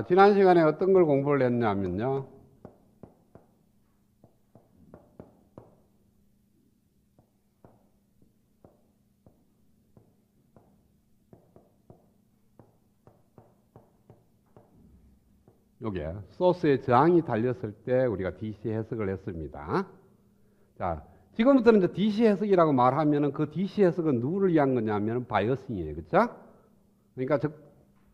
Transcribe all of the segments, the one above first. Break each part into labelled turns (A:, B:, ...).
A: 지난 시간에 어떤 걸 공부를 했냐면요. 요게 소스에 저항이 달렸을 때 우리가 DC 해석을 했습니다. 자, 지금부터는 이제 DC 해석이라고 말하면은 그 DC 해석은 누구를 위한 거냐면은 바이어싱이에요. 그렇죠? 그러니까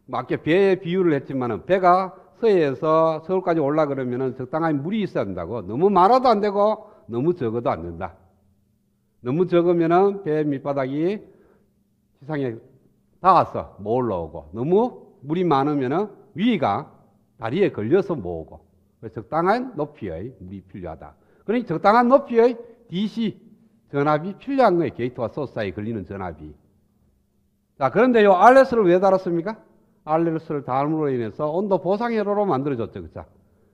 A: 맞게 배의 비유를 했지만은 배가 서해에서 서울까지 올라 그러면은 적당한 물이 있어야 된다고. 너무 많아도 안 되고 너무 적어도 안 된다. 너무 적으면은 배 밑바닥이 지상에 닿아서 못 올라오고, 너무 물이 많으면은 위가 다리에 걸려서 못 오고, 적당한 높이의 물이 필요하다. 그러니 적당한 높이의 DC 전압이 필요한 거예요. 게이트와 소스 사이에 걸리는 전압이. 자, 그런데 요 RS를 왜 달았습니까? RS를 달음으로 인해서 온도 보상 회로로 만들어졌죠. 그죠?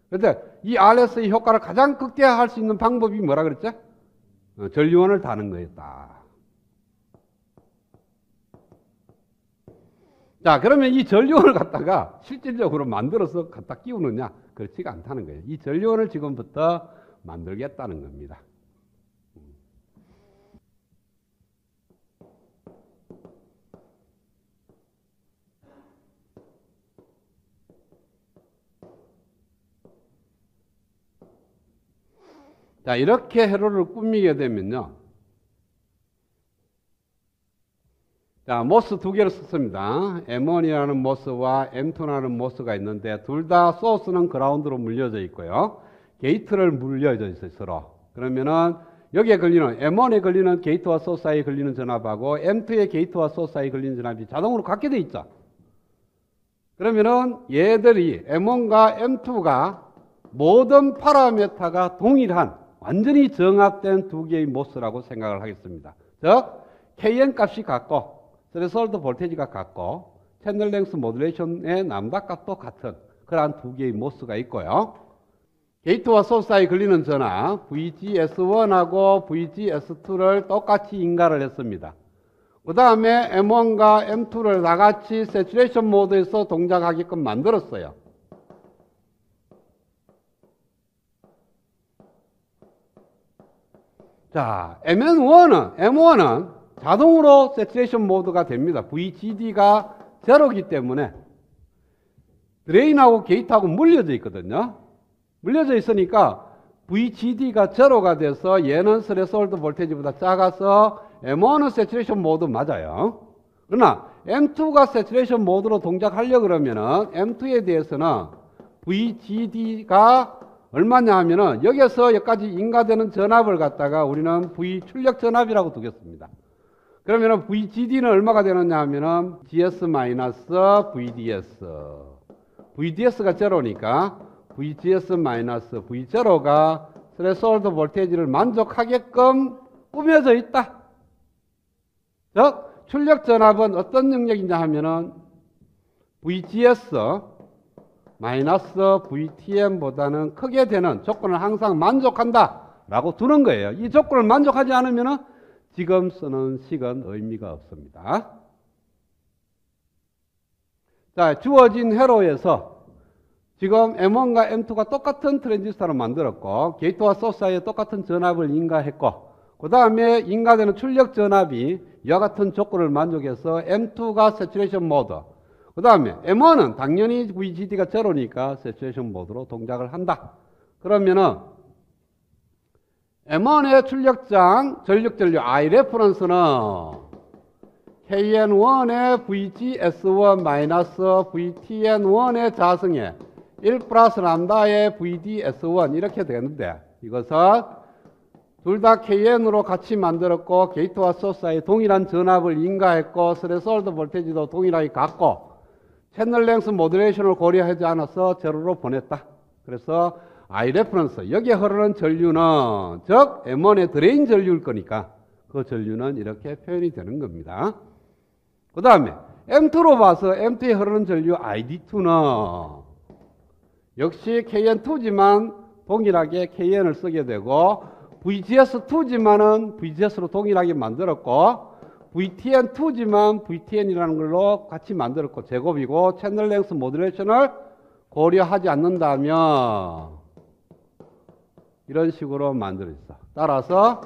A: 그런데 이 RS의 효과를 가장 극대화할 수 있는 방법이 뭐라 그랬죠? 전류원을 다는 거였다. 자, 그러면 이 전류원을 갖다가 실질적으로 만들어서 갖다 끼우느냐? 그렇지가 않다는 거예요. 이 전류원을 지금부터 만들겠다는 겁니다. 자, 이렇게 회로를 꾸미게 되면요. 자, 모스 두 개를 썼습니다. M1이라는 모스와 M2라는 모스가 있는데 둘 다 소스는 그라운드로 물려져 있고요. 게이트를 물려져 있어요, 서로. 그러면은 여기에 걸리는 M1에 걸리는 게이트와 소스 사이에 걸리는 전압하고 M2의 게이트와 소스 사이에 걸리는 전압이 자동으로 같게 돼 있죠. 그러면은 얘들이 M1과 M2가 모든 파라미터가 동일한 완전히 정합된 두 개의 모스라고 생각을 하겠습니다. 즉 Kn 값이 같고 스레솔드 볼테이지가 같고 채널 랭스 모듈레이션의 남다 값도 같은 그러한 두 개의 모스가 있고요. 게이트와 소스 사이에 걸리는 전압 VGS1하고 VGS2를 똑같이 인가를 했습니다. 그 다음에 M1과 M2를 다같이 세츄레이션 모드에서 동작하게끔 만들었어요. 자, M1은 자동으로 세츄레이션 모드가 됩니다. VGD가 제로이기 때문에 드레인하고 게이트하고 물려져 있거든요. 물려져 있으니까 VGD가 제로가 돼서 얘는 스레솔드 볼테이지보다 작아서 M1은 세츄레이션 모드 맞아요. 그러나 M2가 세츄레이션 모드로 동작하려고 그러면은 M2에 대해서는 VGD가 얼마냐 하면은 여기서 여기까지 인가되는 전압을 갖다가 우리는 V 출력 전압이라고 두겠습니다. 그러면은 VGD는 얼마가 되느냐 하면은 GS-VDS. VDS가 제로니까 VGS-V0가 스레솔드 볼테이지를 만족하게끔 꾸며져 있다. 즉, 출력 전압은 어떤 능력이냐 하면은 VGS VTM보다는 크게 되는 조건을 항상 만족한다 라고 두는 거예요. 이 조건을 만족하지 않으면 지금 쓰는 식은 의미가 없습니다. 자, 주어진 회로에서 지금 M1과 M2가 똑같은 트랜지스터를 만들었고 게이트와 소스 사이에 똑같은 전압을 인가했고 그 다음에 인가되는 출력 전압이 이와 같은 조건을 만족해서 M2가 세츄레이션 모드, 그 다음에 M1은 당연히 VGD가 제로니까 세츄레이션 모드로 동작을 한다. 그러면은 M1의 출력장 전력전류 I 레퍼런스는 KN1의 VGS1 마이너스 VTN1의 자승에 1 플러스 람다의 VDS1 이렇게 되는데 이것은 둘 다 KN으로 같이 만들었고 게이트와 소스 사이에 동일한 전압을 인가했고 스레솔드 볼테이지도 동일하게 같고 채널 랭스 모듈레이션을 고려하지 않아서 제로로 보냈다. 그래서 I 레퍼런스 여기에 흐르는 전류는 즉 M1의 드레인 전류일 거니까 그 전류는 이렇게 표현이 되는 겁니다. 그 다음에 M2로 봐서 M2에 흐르는 전류 ID2는 역시 KN2지만 동일하게 KN을 쓰게 되고 VGS2지만은 VGS로 동일하게 만들었고 VTN2지만 VTN이라는 걸로 같이 만들었고 제곱이고 채널 랭스 모듈레이션을 고려하지 않는다면 이런 식으로 만들어 있어. 따라서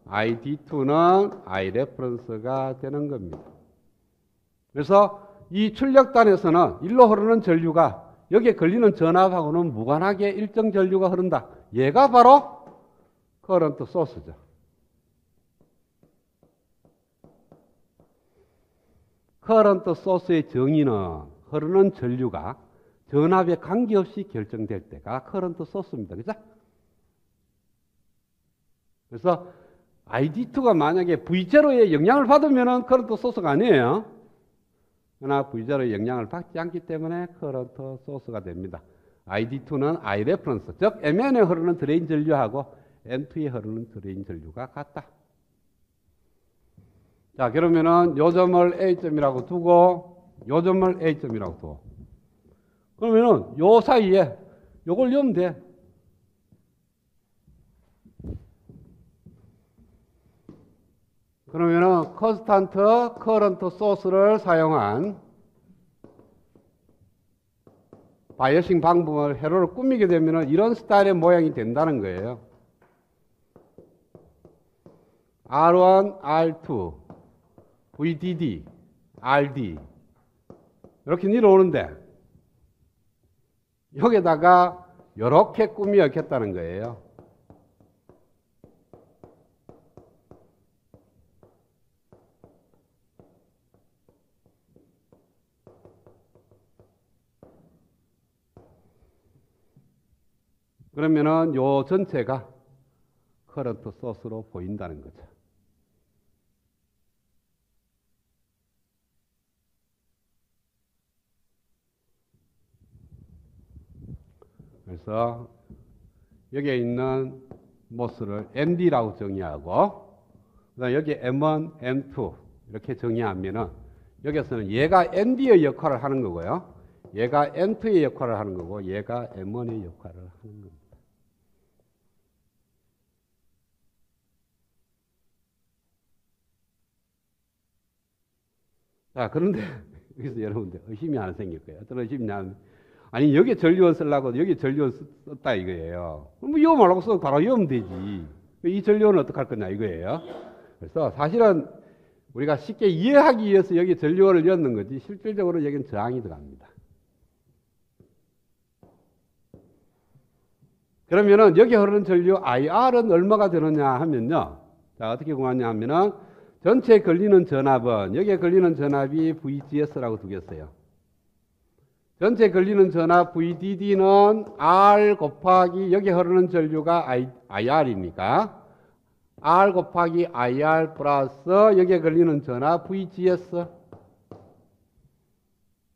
A: ID2는 Ireference가 되는 겁니다. 그래서 이 출력단에서는 일로 흐르는 전류가 여기에 걸리는 전압하고는 무관하게 일정 전류가 흐른다. 얘가 바로 커런트 소스죠. 커런트 소스의 정의는 흐르는 전류가 전압에 관계없이 결정될 때가 커런트 소스입니다. 그죠? 그래서 ID2가 만약에 V0에 영향을 받으면 커런트 소스가 아니에요. 그러나 V0에 영향을 받지 않기 때문에 커런트 소스가 됩니다. ID2는 Ireference, 즉 MN에 흐르는 드레인 전류하고 N2에 흐르는 드레인 전류가 같다. 자, 그러면은 요 점을 A점이라고 두고 요 점을 A점이라고 두고 그러면은 요 사이에 요걸 넣으면 돼. 그러면은 컨스탄트 커런트 소스를 사용한 바이어싱 방법을 회로를 꾸미게 되면은 이런 스타일의 모양이 된다는 거예요. R1, R2, VDD, RD 이렇게 내려오는데 여기다가 이렇게 꾸미었겠다는 거예요. 그러면은 요 전체가 커런트 소스로 보인다는 거죠. 그래서 여기에 있는 모스를 MD라고 정의하고 그다음에 여기 M1, M2 이렇게 정의하면은 여기서는 얘가 MD의 역할을 하는 거고요. 얘가 M2의 역할을 하는 거고 얘가 M1의 역할을 하는 겁니다. 자, 그런데 여기서 여러분들 의심이 하나 생길 거예요. 어떤 의심이냐면 아니 여기 전류원 쓰려고 여기 전류원 썼다 이거예요. 그럼 이거 말고 써 바로 이으면 되지. 이 전류원은 어떻게 할 거냐 이거예요. 그래서 사실은 우리가 쉽게 이해하기 위해서 여기 전류원을 였는 거지 실질적으로 여기는 저항이 들어갑니다. 그러면은 여기 흐르는 전류 IR은 얼마가 되느냐 하면요. 자, 어떻게 구하냐 하면은 전체에 걸리는 전압은 여기에 걸리는 전압이 VGS라고 두겠어요. 전체에 걸리는 전압 VDD는 R 곱하기 여기 흐르는 전류가 IR이니까 R 곱하기 IR 플러스 여기에 걸리는 전압 VGS.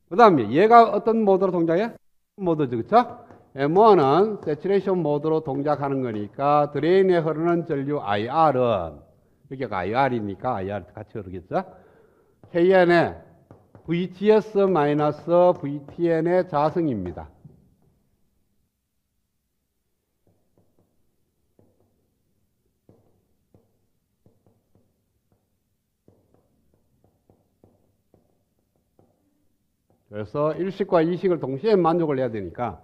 A: 그 다음에 얘가 어떤 모드로 동작해? 모드죠. 그렇죠? M1은 세츄레이션 모드로 동작하는 거니까 드레인에 흐르는 전류 IR은 여기가 IR이니까 IR 같이 흐르겠죠? KN의 VGS-VTN의 자성입니다. 그래서 일식과 이식을 동시에 만족을 해야 되니까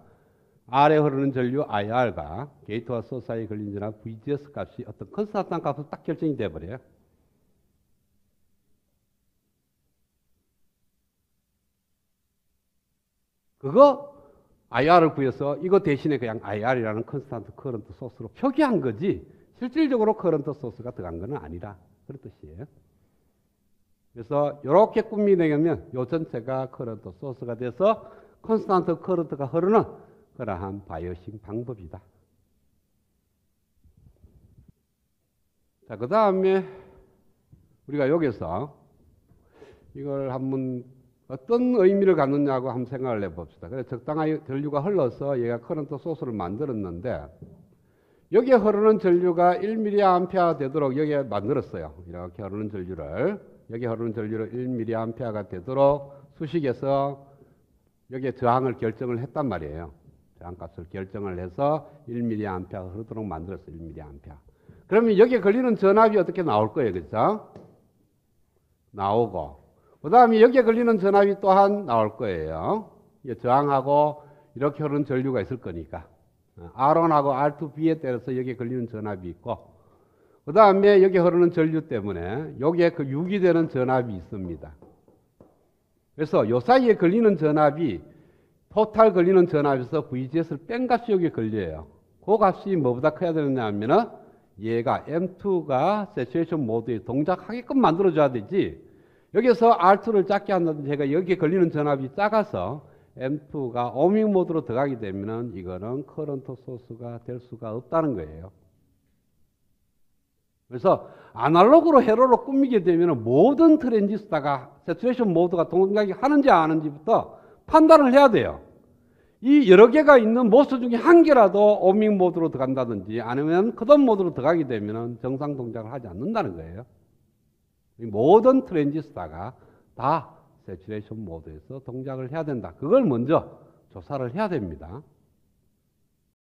A: R에 흐르는 전류 IR과 게이트와 소스 사이에 걸린 전압 VGS 값이 어떤 컨스탄트 값으로 딱 결정이 돼버려요. 그거 IR을 구해서 이거 대신에 그냥 IR이라는 컨스탄트 커런트 소스로 표기한 거지 실질적으로 커런트 소스가 들어간 건 아니라 그런 뜻이에요. 그래서 이렇게 꾸미내면 이 전체가 커런트 소스가 돼서 컨스탄트 커런트가 흐르는 그러한 바이어싱 방법이다. 자, 그 다음에 우리가 여기서 이걸 한번 어떤 의미를 갖느냐고 한번 생각을 해봅시다. 그래서 적당한 전류가 흘러서 얘가 커런트 소스를 만들었는데 여기에 흐르는 전류가 1mA 되도록 여기에 만들었어요. 이렇게 흐르는 전류를 여기 흐르는 전류를 1mA가 되도록 수식에서 여기에 저항을 결정을 했단 말이에요. 저항값을 결정을 해서 1mA가 흐르도록 만들었어요. 1mA. 그러면 여기에 걸리는 전압이 어떻게 나올 거예요. 그렇죠? 나오고 그 다음에 여기에 걸리는 전압이 또한 나올 거예요. 저항하고 이렇게 흐르는 전류가 있을 거니까 R1하고 R2B에 따라서 여기에 걸리는 전압이 있고 그 다음에 여기 흐르는 전류 때문에 여기에 그 유기되는 전압이 있습니다. 그래서 요 사이에 걸리는 전압이 토탈 걸리는 전압에서 VGS를 뺀 값이 여기에 걸려요. 그 값이 뭐보다 커야 되느냐 하면은 얘가 M2가 세츄레이션 모드에 동작하게끔 만들어줘야 되지. 여기서 R2를 작게 한다든지 제가 여기에 걸리는 전압이 작아서 M2가 오밍 모드로 들어가게 되면은 이거는 커런트 소스가 될 수가 없다는 거예요. 그래서 아날로그로 회로로 꾸미게 되면 모든 트랜지스터가 세츄레이션 모드가 동작이 하는지 안 하는지부터 판단을 해야 돼요. 이 여러 개가 있는 모드 중에 한 개라도 오밍 모드로 들어간다든지 아니면 컷오프 모드로 들어가게 되면 정상 동작을 하지 않는다는 거예요. 모든 트랜지스터가 다 세츄레이션 모드에서 동작을 해야 된다. 그걸 먼저 조사를 해야 됩니다.